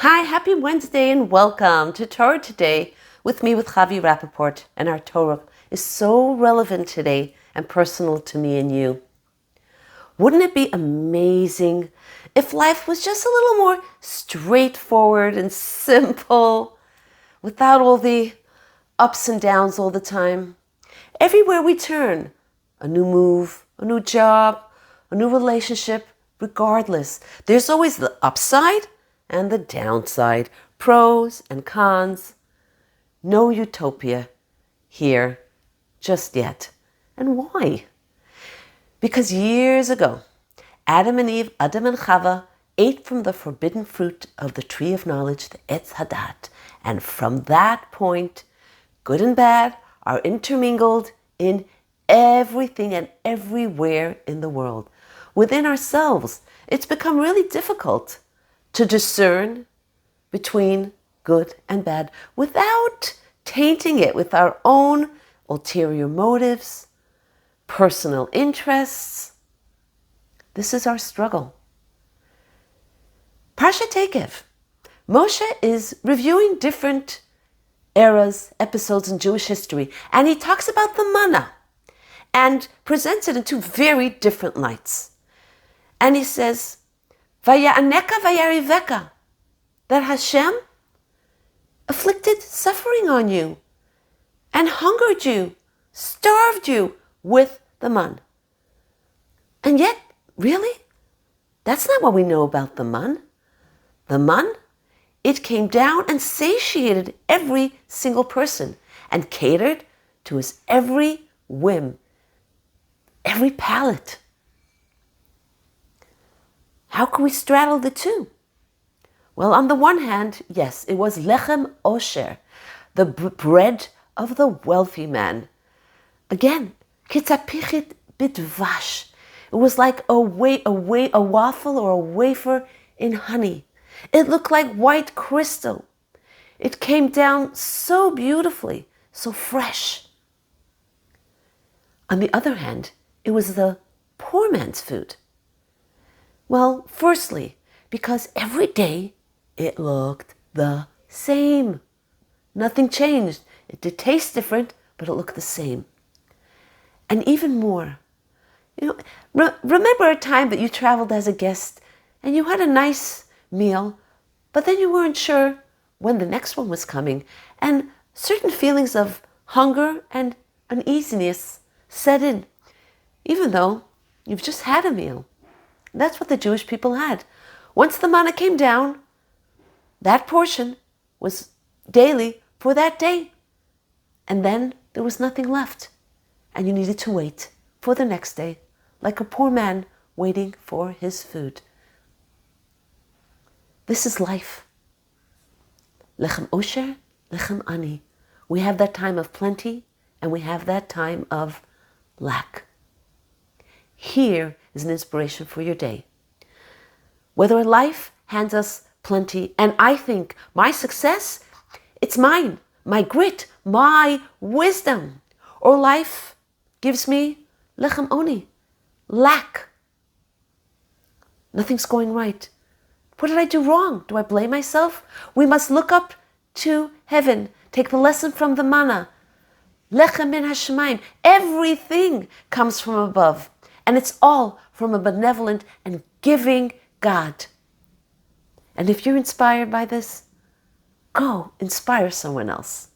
Hi, happy Wednesday and welcome to Torah Today with me, with Chavi Rappaport. And our Torah is so relevant today and personal to me and you. Wouldn't it be amazing if life was just a little more straightforward and simple, without all the ups and downs all the time? Everywhere we turn, a new move, a new job, a new relationship, regardless, there's always the upside and the downside, pros and cons. No utopia here just yet. And why? Because years ago, Adam and Chava ate from the forbidden fruit of the tree of knowledge, the Etz Hadat. And from that point, good and bad are intermingled in everything and everywhere in the world. Within ourselves, it's become really difficult to discern between good and bad without tainting it with our own ulterior motives, personal interests. This is our struggle. Parshat Eikev. Moshe is reviewing different eras, episodes in Jewish history, and he talks about the Manna and presents it in two very different lights. And he says, Vaya'aneka vayariveka, that Hashem afflicted suffering on you and hungered you, starved you with the man. And yet, really? That's not what we know about the man. The man, it came down and satiated every single person and catered to his every whim, every palate. How can we straddle the two? Well, on the one hand, yes, it was lechem osher, the bread of the wealthy man. Again, kitzapichit bitvash. It was like a waffle or a wafer in honey. It looked like white crystal. It came down so beautifully, so fresh. On the other hand, it was the poor man's food. Well, firstly, because every day it looked the same. Nothing changed. It did taste different, but it looked the same. And even more, remember a time that you traveled as a guest and you had a nice meal, but then you weren't sure when the next one was coming, and certain feelings of hunger and uneasiness set in, even though you've just had a meal. That's what the Jewish people had. Once the manna came down, that portion was daily for that day. And then there was nothing left. And you needed to wait for the next day, like a poor man waiting for his food. This is life. Lechem osher, lechem ani. We have that time of plenty, and we have that time of lack. Here is an inspiration for your day. Whether life hands us plenty, and I think my success, it's mine, my grit, my wisdom, or life gives me lechem oni, lack. Nothing's going right. What did I do wrong? Do I blame myself? We must look up to heaven, take the lesson from the manna. Lechem min hashemayim. Everything comes from above. And it's all from a benevolent and giving God. And if you're inspired by this, go inspire someone else.